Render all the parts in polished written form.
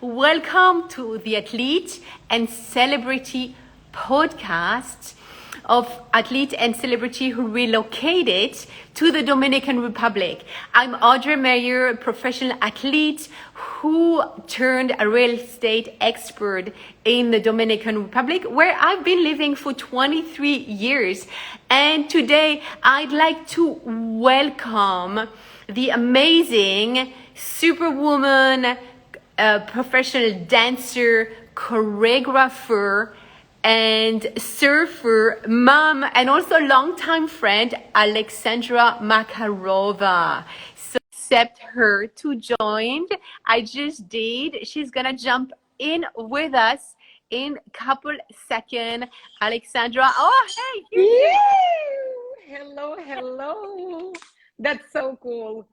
Welcome to the Athlete and Celebrity podcast of athlete and celebrity who relocated to the Dominican Republic. I'm Audrey Meyer, a professional athlete who turned a real estate expert in the Dominican Republic, where I've been living for 23 years. And today I'd like to welcome the amazing superwoman, professional dancer, choreographer, and surfer, mom, and also longtime friend, Alexandra Makarova. So accept her to join. I just did. She's gonna jump in with us in a couple seconds. Alexandra, oh, hey, here you Yay! Hello. That's so cool.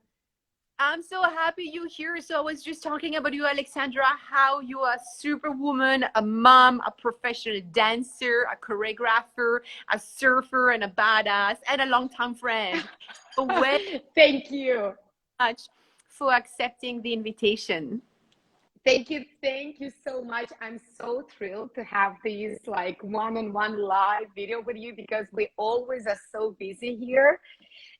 I'm so happy you're here. So I was just talking about you, Alexandra, how you are a superwoman, a mom, a professional dancer, a choreographer, a surfer, and a badass, and a longtime friend. So Thank you. much for accepting the invitation. Thank you so much. I'm so thrilled to have these like one-on-one live video with you because we always are so busy here.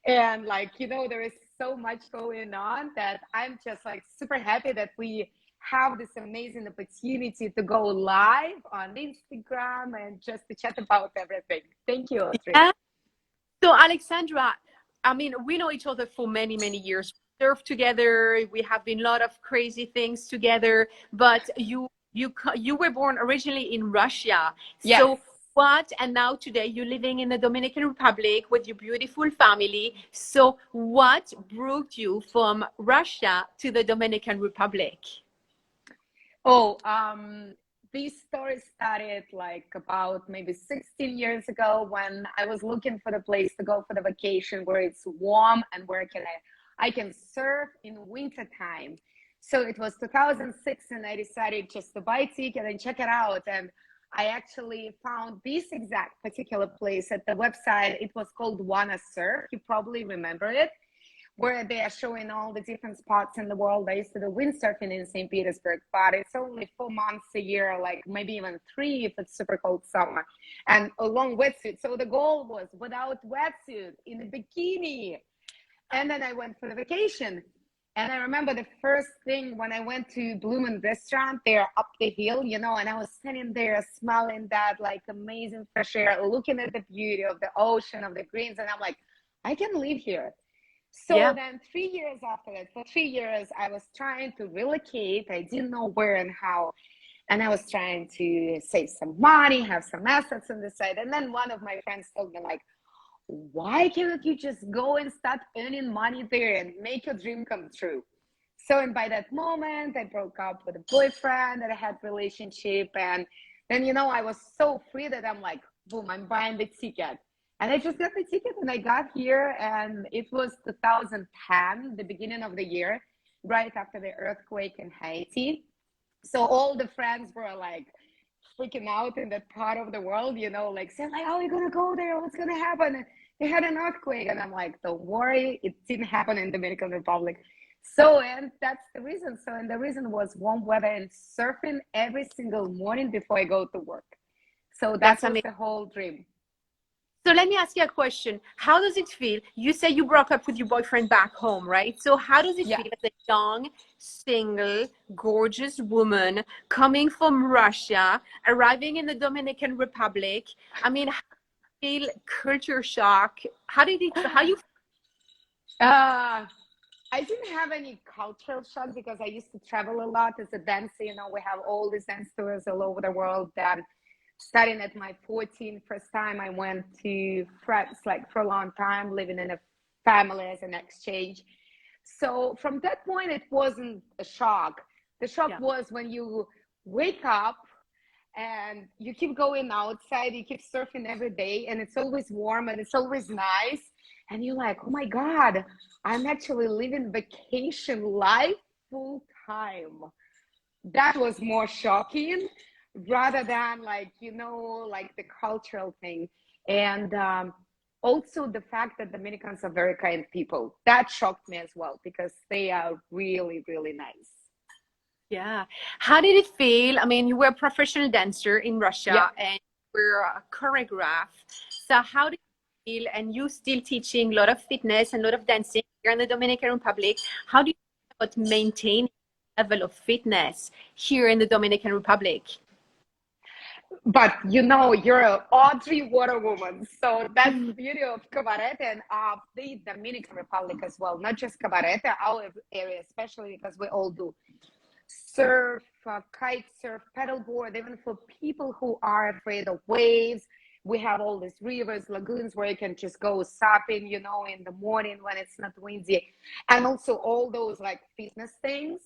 And there is so much going on that I'm just like super happy that we have this amazing opportunity to go live on Instagram and just to chat about everything. Thank you, Audrey. Yeah. So, Alexandra, I mean, we know each other for many, many years. We surfed together. We have been a lot of crazy things together. But you were born originally in Russia. Yes. So what? And now today you're living in the Dominican Republic with your beautiful family. So what brought you from Russia to the Dominican Republic? Oh, this story started like about maybe 16 years ago when I was looking for the place to go for the vacation where it's warm and where I can surf in winter time. So it was 2006 and I decided just to buy a ticket and check it out. And I actually found this exact particular place at the website. It was called Wanna Surf. You probably remember it, where they are showing all the different spots in the world. I used to do windsurfing in St. Petersburg, but it's only 4 months a year, like maybe even 3 if it's super cold summer, and a long wetsuit. So the goal was without wetsuit, in a bikini. And then I went for the vacation. And I remember the first thing when I went to Blue Moon restaurant there up the hill, and I was standing there smelling that like amazing fresh air, looking at the beauty of the ocean, of the greens. And I'm like, I can live here. So then 3 years after that, for 3 years, I was trying to relocate. I didn't know where and how. And I was trying to save some money, have some assets on the side. And then one of my friends told me like, why cannot you just go and start earning money there and make your dream come true? So, and by that moment, I broke up with a boyfriend that I had relationship. And then, I was so free that I'm like, boom, I'm buying the ticket. And I just got the ticket and I got here and it was 2010, the beginning of the year, right after the earthquake in Haiti. So all the friends were like freaking out in that part of the world, like saying like, oh, you're going to go there. What's going to happen? And they had an earthquake. And I'm like, don't worry. It didn't happen in Dominican Republic. So, and that's the reason. So, and the reason was warm weather and surfing every single morning before I go to work. So that's the whole dream. So let me ask you a question. How does it feel? You say you broke up with your boyfriend back home, right? So how does it feel as a young, single, gorgeous woman coming from Russia, arriving in the Dominican Republic? I mean, how do you feel culture shock? How you? I didn't have any cultural shock because I used to travel a lot as a dancer. We have all these dance tours all over the world. That starting at my 14th, first time I went to France, like for a long time, living in a family as an exchange. So from that point, it wasn't a shock. The shock was when you wake up and you keep going outside, you keep surfing every day, and it's always warm and it's always nice. And you're like, oh my God, I'm actually living vacation life full time. That was more shocking rather than like the cultural thing. And also the fact that Dominicans are very kind people. That shocked me as well because they are really, really nice. Yeah. How did it feel? I mean, you were a professional dancer in Yep. Russia and you were a choreographer. So how did you feel? And you still teaching a lot of fitness and a lot of dancing here in the Dominican Republic. How do you feel about maintaining a level of fitness here in the Dominican Republic? But you know, you're a Audrey water woman. So that's the beauty of Cabarete and of the Dominican Republic as well. Not just Cabarete, our area, especially because we all do surf, kite surf, paddleboard, even for people who are afraid of waves. We have all these rivers, lagoons where you can just go supping, you know, in the morning when it's not windy. And also all those like fitness things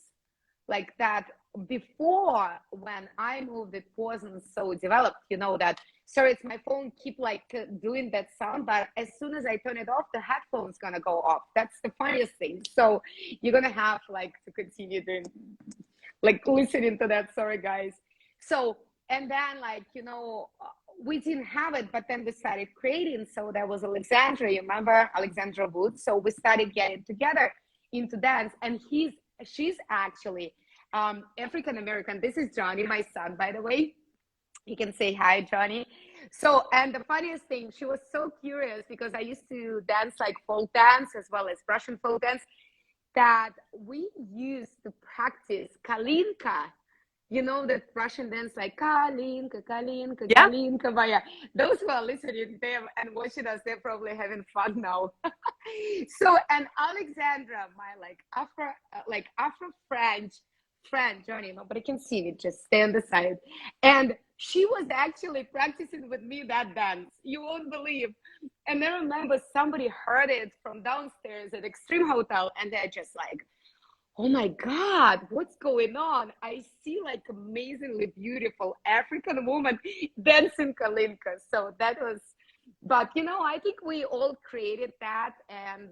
like that. Before, when I moved, it wasn't so developed, you know, that sorry, it's my phone keep like doing that sound, but as soon as I turn it off, the headphone's gonna go off. That's the funniest thing. So you're gonna have like to continue doing like listening to that. Sorry, guys. So, and then like, you know, we didn't have it, but then we started creating. So there was Alexandra, you remember Alexandra Woods? So we started getting together into dance, and she's actually African American. This is Johnny, my son, by the way. You can say hi, Johnny. So, and the funniest thing, she was so curious because I used to dance like folk dance as well as Russian folk dance, that we used to practice kalinka. You know that Russian dance like kalinka, kalinka, Yeah. kalinka. But yeah, those who are listening there and watching us, they're probably having fun now. So, and Alexandra, my like Afro French friend, Johnny, nobody can see me, just stay on the side. And she was actually practicing with me that dance. You won't believe. And I remember somebody heard it from downstairs at Extreme Hotel, and they're just like, oh my God, what's going on? I see like amazingly beautiful African woman dancing kalinka. So that was, but you know, I think we all created that. And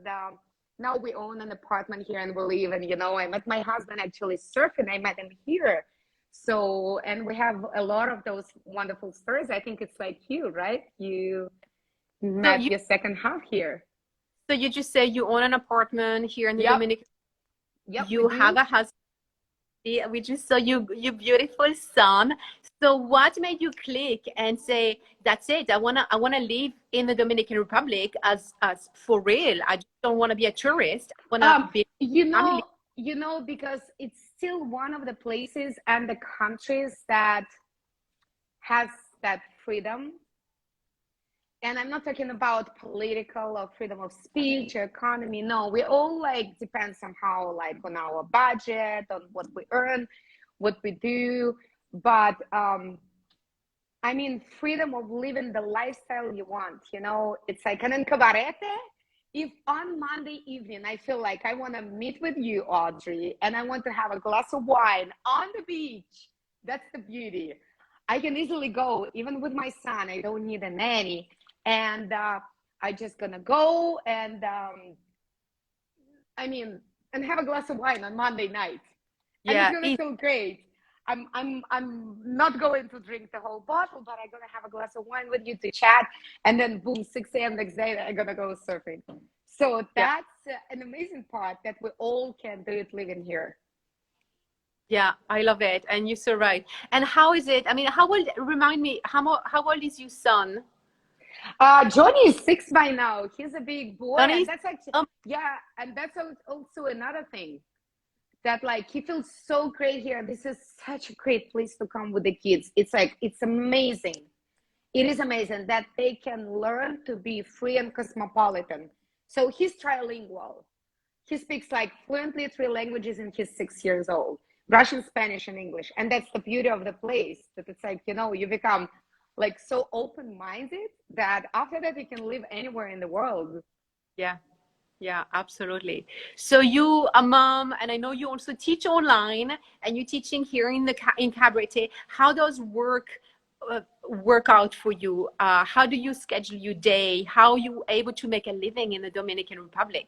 now we own an apartment here and we live. And you know, I met my husband actually surfing. I met him here. So, and we have a lot of those wonderful stories. I think it's like you, right? You So met you your second half here. so you just say you own an apartment here in the Yep. Dominican. Yep, we You have do. a husband. Yeah, we just saw you beautiful son. So what made you click and say, that's it, I wanna live in the Dominican Republic as for real. I just don't wanna be a tourist. I wanna Um, be you family. know, because it's still one of the places and the countries that has that freedom. And I'm not talking about political or freedom of speech or economy. No, we all like depend somehow like on our budget, on what we earn, what we do. But I mean, freedom of living the lifestyle you want, you know, it's like, and in Cabarete, if on Monday evening I feel like I want to meet with you, Audrey, and I want to have a glass of wine on the beach, that's the beauty. I can easily go, even with my son, I don't need a nanny. And I just gonna go and I mean, and have a glass of wine on Monday night, and it's Yeah, gonna feel great. I'm not going to drink the whole bottle, but I'm gonna have a glass of wine with you to chat, and then boom, 6 a.m. next day, I'm gonna go surfing. So yeah, that's an amazing part that we all can do it living here. yeah. I love it. And you're so right. And how is it? I mean, how old, remind me, how old is your son? Johnny is 6 by now. He's a big boy, Johnny and is, that's actually um, yeah, and that's also another thing that like he feels so great here. This is such a great place to come with the kids. It's like it's amazing. It is amazing that they can learn to be free and cosmopolitan. So he's trilingual. He speaks like fluently 3 languages and he's 6 years old: Russian, Spanish, and English. And that's the beauty of the place, that it's like, you know, you become like so open-minded that after that you can live anywhere in the world. yeah. Yeah, absolutely. So you a mom, and I know you also teach online, and you're teaching here in in Cabarete. How does work out for you? How do you schedule your day? How are you able to make a living in the Dominican Republic?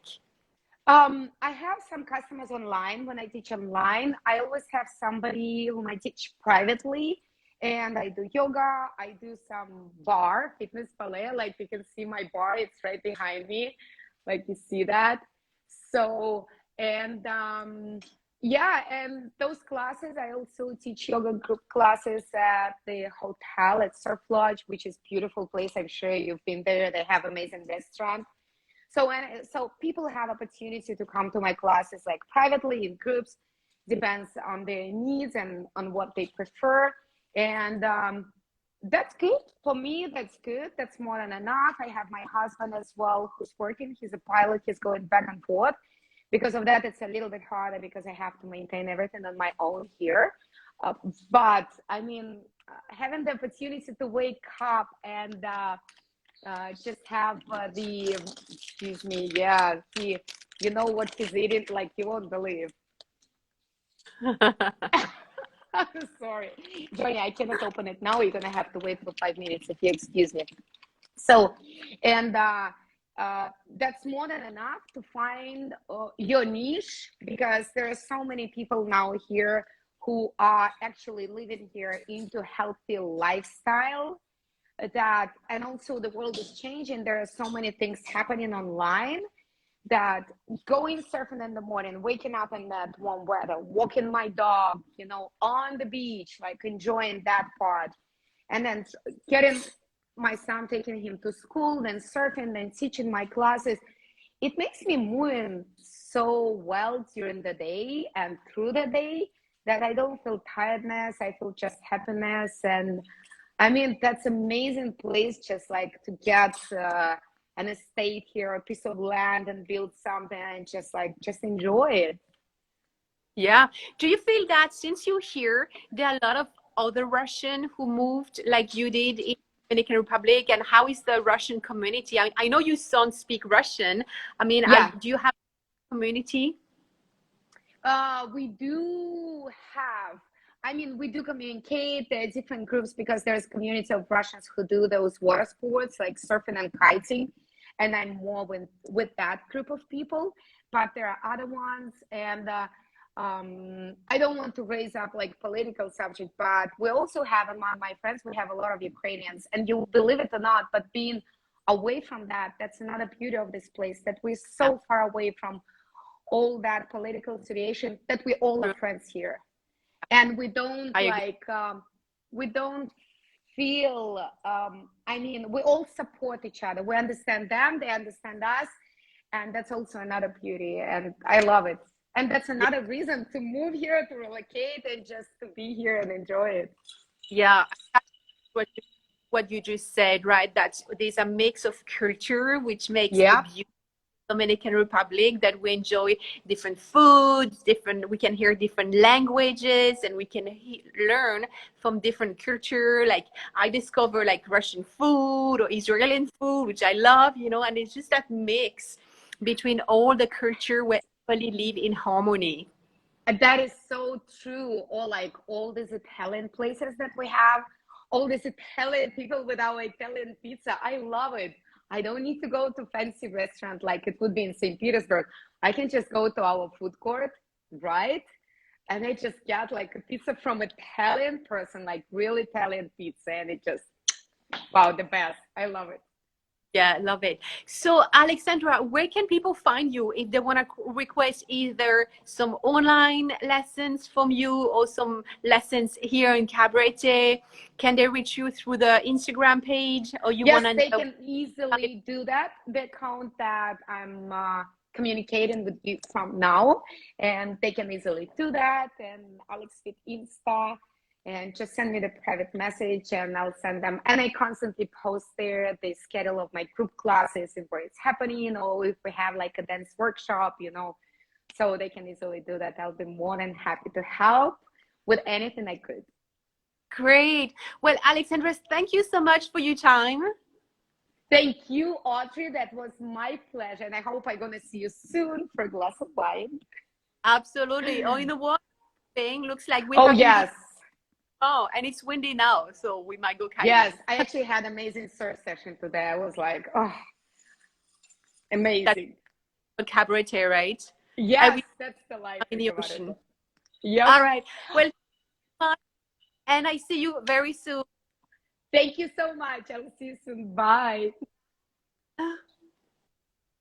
I have some customers online. When I teach online, I always have somebody whom I teach privately, and I do yoga. I do some bar fitness ballet. Like you can see my bar; it's right behind me. Like you see that. So, and Yeah, and those classes, I also teach yoga group classes at the hotel at Surf Lodge, which is beautiful place. I'm sure you've been there. They have amazing restaurant. So people have opportunity to come to my classes like privately in groups, depends on their needs and on what they prefer. And that's good for me. That's good. That's more than enough. I have my husband as well who's working. He's a pilot. He's going back and forth. Because of that, it's a little bit harder because I have to maintain everything on my own here. But I mean, having the opportunity to wake up and just have excuse me, yeah, you know what he's eating, like you won't believe. I'm sorry, Johnny, I cannot open it now. You're gonna have to wait for 5 minutes if you excuse me. So, and that's more than enough to find your niche, because there are so many people now here who are actually living here into healthy lifestyle, that, and also the world is changing. There are so many things happening online, that going surfing in the morning, waking up in that warm weather, walking my dog, you know, on the beach, like enjoying that part, and then getting my son, taking him to school, then surfing, then teaching my classes. It makes me moving so well during the day and through the day that I don't feel tiredness. I feel just happiness. And I mean, that's amazing place, just like to get an estate here, a piece of land, and build something and just enjoy it. Yeah. Do you feel that since you're here, there are a lot of other Russian who moved like you did in Dominican Republic? And how is the Russian community? I know you don't speak Russian. I mean, Yeah. do you have a community? We do have, I mean, we do communicate. There are different groups because there's community of Russians who do those water sports like surfing and kiting. And I'm more with that group of people, but there are other ones. And I don't want to raise up like political subject, but we also have among my friends, we have a lot of Ukrainians, and you believe it or not, but being away from that, that's another beauty of this place, that we're so far away from all that political situation, that we all are friends here, and we don't we don't feel I mean, we all support each other. We understand them, they understand us, and that's also another beauty, and I love it. And that's another reason to move here, to relocate, and just to be here and enjoy it. Yeah, what you just said, right? That there's a mix of culture, which makes the Yeah. beauty Dominican Republic, that we enjoy different foods, we can hear different languages, and we can learn from different culture. Like I discover like Russian food or Israeli food, which I love, you know, and it's just that mix between all the culture where everybody live in harmony. That is so true. Or like all these Italian places that we have, all these Italian people with our Italian pizza. I love it. I don't need to go to fancy restaurant like it would be in St. Petersburg. I can just go to our food court, right? And I just get like a pizza from Italian person, like real Italian pizza, and it just, wow, the best. I love it. Yeah, love it. So, Alexandra, where can people find you if they want to request either some online lessons from you or some lessons here in Cabarete? Can they reach you through the Instagram page, or you Yes, want they to? can easily do that. The account that I'm communicating with you from now, and they can easily do that. And Alex with Insta, and just send me the private message, and I'll send them. And I constantly post there the schedule of my group classes and where it's happening, or if we have like a dance workshop, you know, so they can easily do that. I'll be more than happy to help with anything I could. Great. Well, Alexandra, thank you so much for your time. Thank you, Audrey. That was my pleasure. And I hope I'm going to see you soon for a glass of wine. Absolutely. Oh, you know what? Thing looks like we're Oh, having good. yes. Oh, and it's windy now, so we might go Yes. kayaking. I actually had an amazing surf session today. I was like, oh, That's amazing. a cabaret, right? Yes, that's the life In in the Cabarete. ocean. Yep. All right. Well, and I see you very soon. Thank you so much. I'll see you soon. Bye.